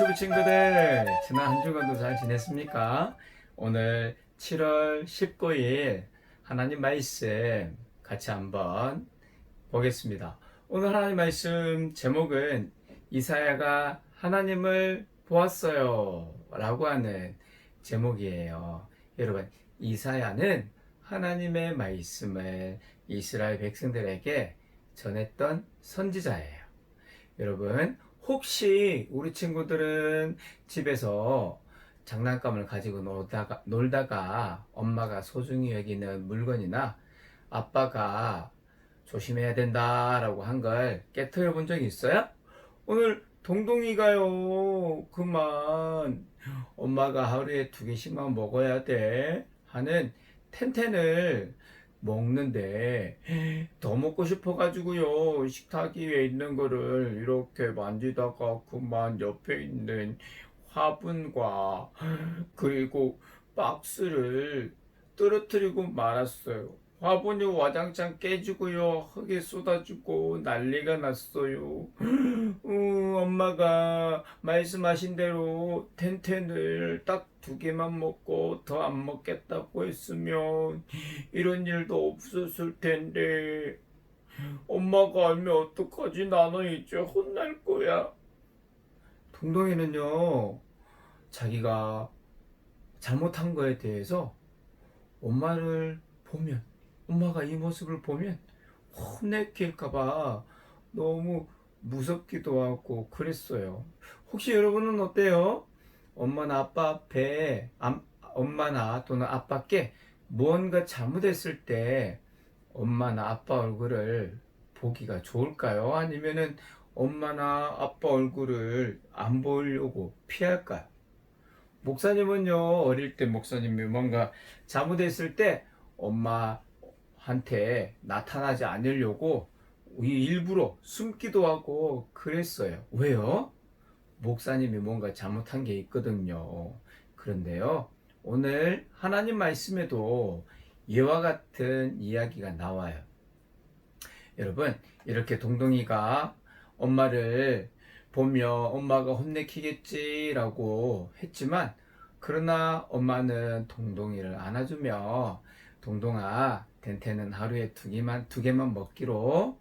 우리 친구들, 지난 한 주간도 잘 지냈습니까? 오늘 7월 19일 하나님 말씀 같이 한번 보겠습니다. 오늘 하나님 말씀 제목은 이사야가 하나님을 보았어요 라고 하는 제목이에요. 여러분, 이사야는 하나님의 말씀을 이스라엘 백성들에게 전했던 선지자예요. 여러분, 혹시 우리 친구들은 집에서 장난감을 가지고 놀다가 엄마가 소중히 여기는 물건이나 아빠가 조심해야 된다라고 한 걸 깨트려 본 적이 있어요? 오늘 동동이가요, 그만 엄마가 하루에 2개씩만 먹어야 돼 하는 텐텐을 먹는데 더 먹고 싶어가지고요, 식탁 위에 있는 거를 이렇게 만지다가 그만 옆에 있는 화분과 그리고 박스를 떨어뜨리고 말았어요. 화분이 와장창 깨지고요, 흙이 쏟아지고 난리가 났어요. 엄마가 말씀하신 대로 텐텐을 딱 2개만 먹고 더 안 먹겠다고 했으면 이런 일도 없었을 텐데, 엄마가 알면 어떡하지? 나는 이제 혼날 거야. 동동이는요, 자기가 잘못한 거에 대해서 엄마를 보면, 엄마가 이 모습을 보면 혼내킬까봐 너무 무섭기도 하고 그랬어요. 혹시 여러분은 어때요? 엄마나 아빠 앞에, 엄마나 또는 아빠께 무언가 잘못했을 때 엄마나 아빠 얼굴을 보기가 좋을까요? 아니면은 엄마나 아빠 얼굴을 안 보려고 피할까요? 목사님은요, 어릴 때 목사님이 뭔가 잘못했을 때 엄마한테 나타나지 않으려고 일부러 숨기도 하고 그랬어요. 왜요? 목사님이 뭔가 잘못한 게 있거든요. 그런데요, 오늘 하나님 말씀에도 이와 같은 이야기가 나와요. 여러분, 이렇게 동동이가 엄마를 보며 엄마가 혼내키겠지라고 했지만, 그러나 엄마는 동동이를 안아주며 동동아, 텐텐은 하루에 2개만 먹기로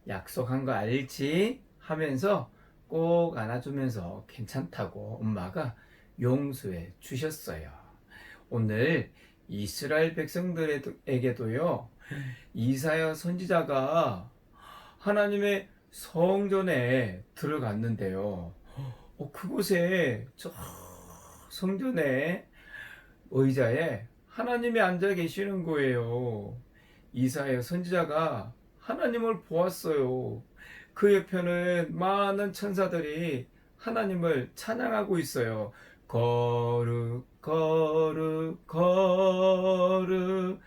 약속한 거 알지? 하면서 꼭 안아주면서 괜찮다고 엄마가 용서해 주셨어요. 오늘 이스라엘 백성들에게도요, 이사야 선지자가 하나님의 성전에 들어갔는데요, 그곳에 저 성전의 의자에 하나님이 앉아 계시는 거예요. 이사야 선지자가 하나님을 보았어요. 그 옆에는 많은 천사들이 하나님을 찬양하고 있어요. 거룩 거룩 거룩,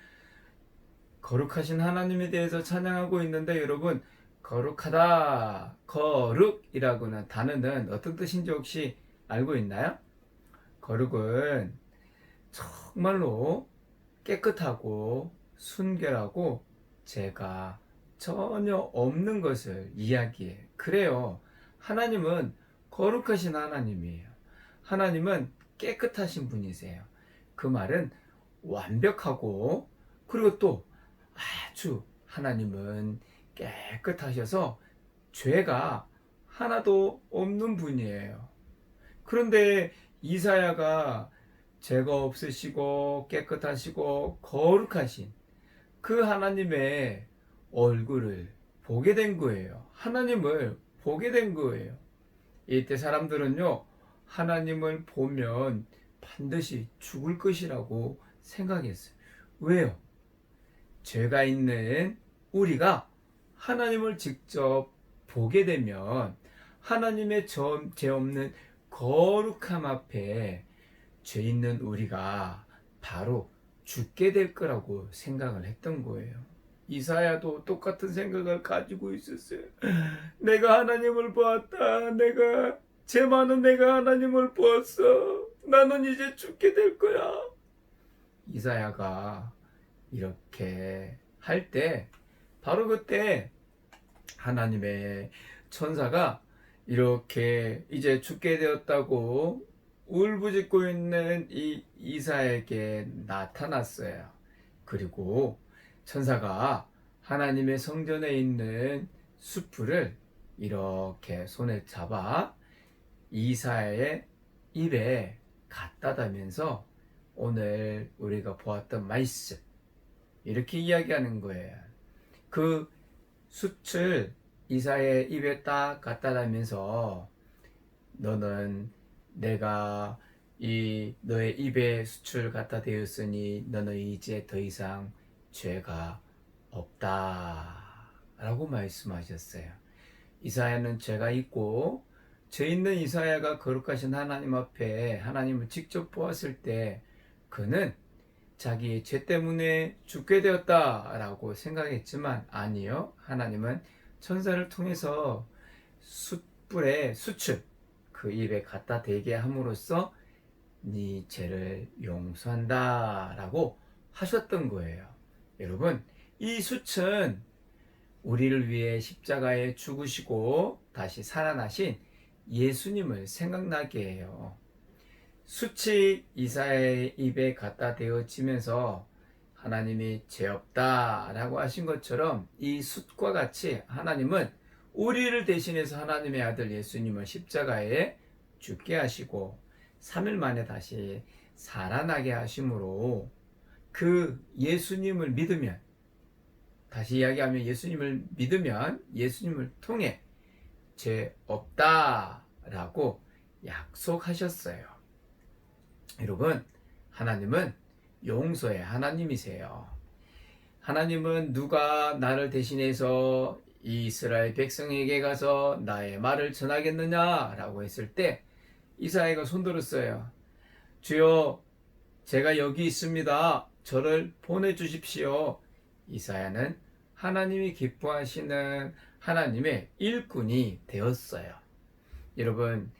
거룩하신 하나님에 대해서 찬양하고 있는데, 여러분, 거룩하다, 거룩이라고는 단어는 어떤 뜻인지 혹시 알고 있나요? 거룩은 정말로 깨끗하고 순결하고 죄가 전혀 없는 것을 이야기해. 그래요. 하나님은 거룩하신 하나님이에요. 하나님은 깨끗하신 분이세요. 그 말은 완벽하고, 그리고 또 아주 하나님은 깨끗하셔서 죄가 하나도 없는 분이에요. 그런데 이사야가 죄가 없으시고 깨끗하시고 거룩하신 그 하나님의 얼굴을 보게 된 거예요. 하나님을 보게 된 거예요. 이때 사람들은요, 하나님을 보면 반드시 죽을 것이라고 생각했어요. 왜요? 죄가 있는 우리가 하나님을 직접 보게 되면 하나님의 죄 없는 거룩함 앞에 죄 있는 우리가 바로 죽게 될 거라고 생각을 했던 거예요. 이사야도 똑같은 생각을 가지고 있었어요. 내가 하나님을 보았다. 죄 많은 내가 하나님을 보았어. 나는 이제 죽게 될 거야. 이사야가 이렇게 할 때, 바로 그때 하나님의 천사가 이렇게 이제 죽게 되었다고 울부짖고 있는 이 이사에게 나타났어요. 그리고 천사가 하나님의 성전에 있는 숯불을 이렇게 손에 잡아 이사야의 입에 갖다 대면서 오늘 우리가 보았던 말씀 이렇게 이야기하는 거예요. 그 숯을 이사야의 입에 딱 갖다 대면서 너는 내가 이 너의 입에 숯을 갖다 대었으니 너는 이제 더 이상 죄가 없다 라고 말씀하셨어요. 이사야는 죄가 있고 죄 있는 이사야가 거룩하신 하나님 앞에 하나님을 직접 보았을 때 그는 자기 죄 때문에 죽게 되었다 라고 생각했지만 아니요, 하나님은 천사를 통해서 숯불에 숯을 그 입에 갖다 대게 함으로써 네 죄를 용서한다 라고 하셨던 거예요. 여러분, 이 숯은 우리를 위해 십자가에 죽으시고 다시 살아나신 예수님을 생각나게 해요. 숯이 이사야의 입에 갖다 대어지면서 하나님이 죄 없다 라고 하신 것처럼 이 숯과 같이 하나님은 우리를 대신해서 하나님의 아들 예수님을 십자가에 죽게 하시고 3일 만에 다시 살아나게 하심으로 그 예수님을 믿으면, 다시 이야기하면 예수님을 믿으면 예수님을 통해 죄 없다라고 약속하셨어요. 여러분, 하나님은 용서의 하나님이세요. 하나님은 누가 나를 대신해서 이스라엘 백성에게 가서 나의 말을 전하겠느냐라고 했을 때 이사야가 손들었어요. 주여, 제가 여기 있습니다. 저를 보내주십시오. 이사야는 하나님이 기뻐하시는 하나님의 일꾼이 되었어요. 여러분,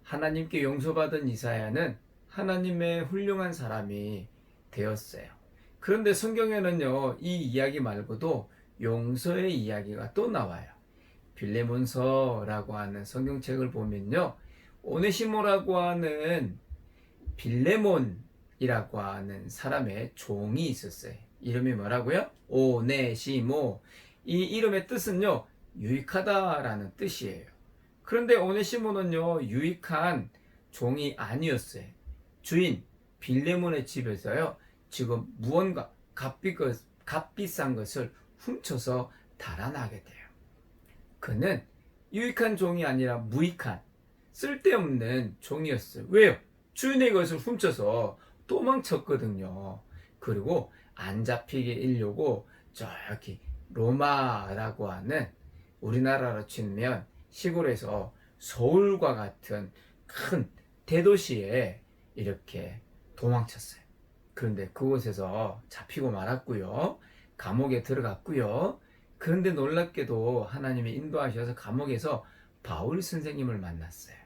하나님께 용서받은 이사야는 하나님의 훌륭한 사람이 되었어요. 그런데 성경에는요, 이 이야기 말고도 용서의 이야기가 또 나와요. 빌레몬서라고 하는 성경책을 보면요, 오네시모라고 하는 빌레몬이라고 하는 사람의 종이 있었어요. 이름이 뭐라고요? 오네시모. 이 이름의 뜻은요, 유익하다라는 뜻이에요. 그런데 오네시모는요, 유익한 종이 아니었어요. 주인 빌레몬의 집에서요, 지금 무언가 값비싼 것을 훔쳐서 달아나게 돼요. 그는 유익한 종이 아니라 무익한, 쓸데없는 종이었어요. 왜요? 주인의 것을 훔쳐서 도망쳤거든요. 그리고 안 잡히게 일려고 저기 로마라고 하는, 우리나라로 치면 시골에서 서울과 같은 큰 대도시에 이렇게 도망쳤어요. 그런데 그곳에서 잡히고 말았고요. 감옥에 들어갔고요. 그런데 놀랍게도 하나님이 인도하셔서 감옥에서 바울 선생님을 만났어요.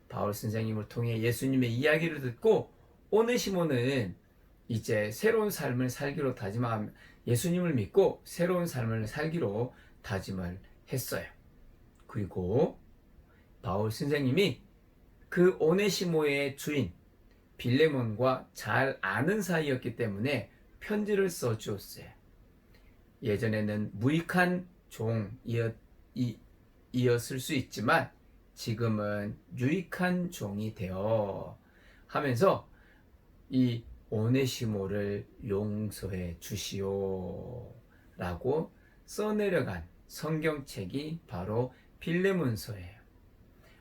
바울 선생님을 통해 예수님의 이야기를 듣고 오네시모는 이제 새로운 삶을 살기로 다짐함, 예수님을 믿고 새로운 삶을 살기로 다짐을 했어요. 그리고 바울 선생님이 그 오네시모의 주인 빌레몬과 잘 아는 사이였기 때문에 편지를 써주었어요. 예전에는 무익한 종이었을 수 있지만 지금은 유익한 종이 되어 하면서 이 오네시모를 용서해 주시오 라고 써내려간 성경책이 바로 빌레몬서예요.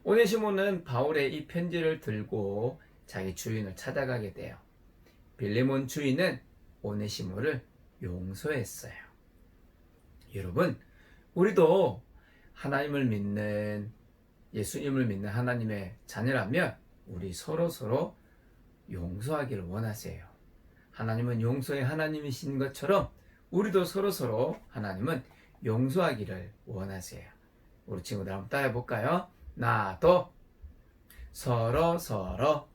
오네시모는 바울의 이 편지를 들고 자기 주인을 찾아가게 돼요. 빌레몬 주인은 오네시모를 용서했어요. 여러분, 우리도 하나님을 믿는, 예수님을 믿는 하나님의 자녀라면 우리 서로 용서하기를 원하세요. 하나님은 용서의 하나님이신 것처럼 우리도 서로 하나님은 용서하기를 원하세요. 우리 친구들 한번 따라해 볼까요? 나도 서로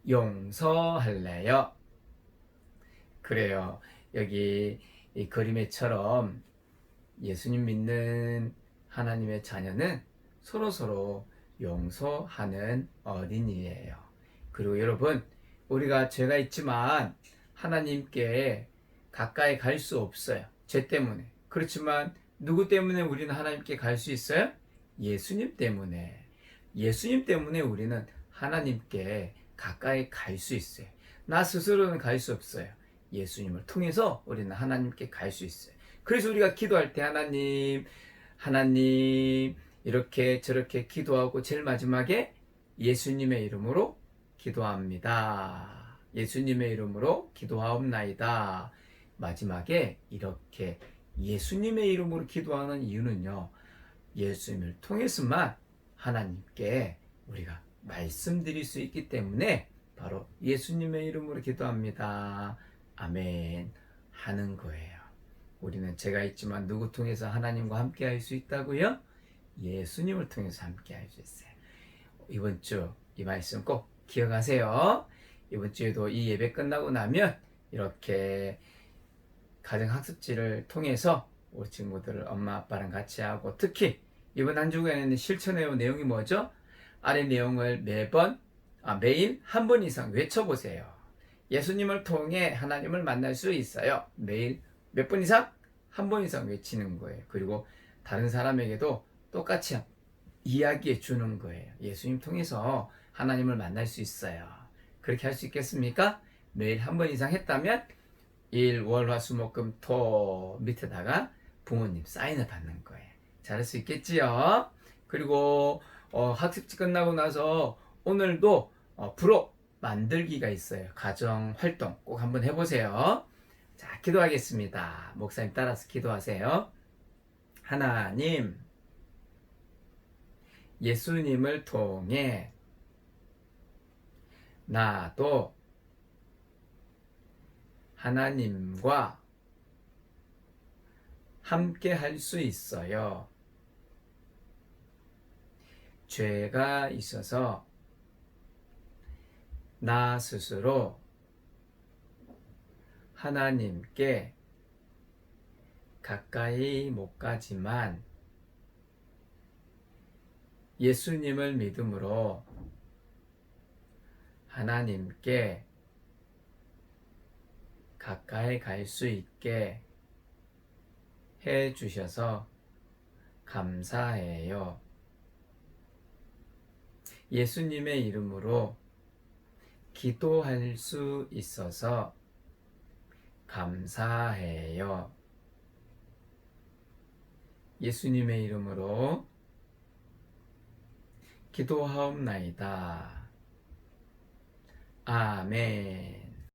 용서할래요. 그래요. 여기 이 그림에처럼 예수님 믿는 하나님의 자녀는 서로서로 용서하는 어린이예요. 그리고 여러분, 우리가 죄가 있지만 하나님께 가까이 갈 수 없어요. 죄 때문에. 그렇지만 누구 때문에 우리는 하나님께 갈 수 있어요? 예수님 때문에. 예수님 때문에 우리는 하나님께 가까이 갈 수 있어요. 나 스스로는 갈 수 없어요. 예수님을 통해서 우리는 하나님께 갈 수 있어요. 그래서 우리가 기도할 때 하나님 이렇게 저렇게 기도하고 제일 마지막에 예수님의 이름으로 기도합니다. 예수님의 이름으로 기도하옵나이다. 마지막에 이렇게 예수님의 이름으로 기도하는 이유는요, 예수님을 통해서만 하나님께 우리가 말씀드릴 수 있기 때문에 바로 예수님의 이름으로 기도합니다. 아멘 하는 거예요. 우리는 죄가 있지만 누구 통해서 하나님과 함께 할 수 있다고요? 예수님을 통해서 함께 할 수 있어요. 이번 주 이 말씀 꼭 기억하세요. 이번 주에도 이 예배 끝나고 나면 이렇게 가정학습지를 통해서 우리 친구들 엄마 아빠랑 같이 하고, 특히 이번 한 주간에는 실천해온 내용이 뭐죠? 아래 내용을 매일 한 번 이상 외쳐보세요. 예수님을 통해 하나님을 만날 수 있어요. 매일 몇 번 이상? 한 번 이상 외치는 거예요. 그리고 다른 사람에게도 똑같이 이야기해 주는 거예요. 예수님 통해서 하나님을 만날 수 있어요. 그렇게 할 수 있겠습니까? 매일 한 번 이상 했다면 일, 월, 화, 수, 목, 금, 토 밑에다가 부모님 사인을 받는 거예요. 잘할 수 있겠지요? 그리고 학습지 끝나고 나서 오늘도 부록 만들기가 있어요. 가정 활동 꼭 한번 해보세요. 자, 기도하겠습니다. 목사님 따라서 기도하세요. 하나님, 예수님을 통해 나도 하나님과 함께 할 수 있어요. 죄가 있어서 나 스스로 하나님께 가까이 못 가지만 예수님을 믿음으로 하나님께 가까이 갈 수 있게 해 주셔서 감사해요. 예수님의 이름으로 기도할 수 있어서 감사해요. 예수님의 이름으로 기도하옵나이다. 아멘.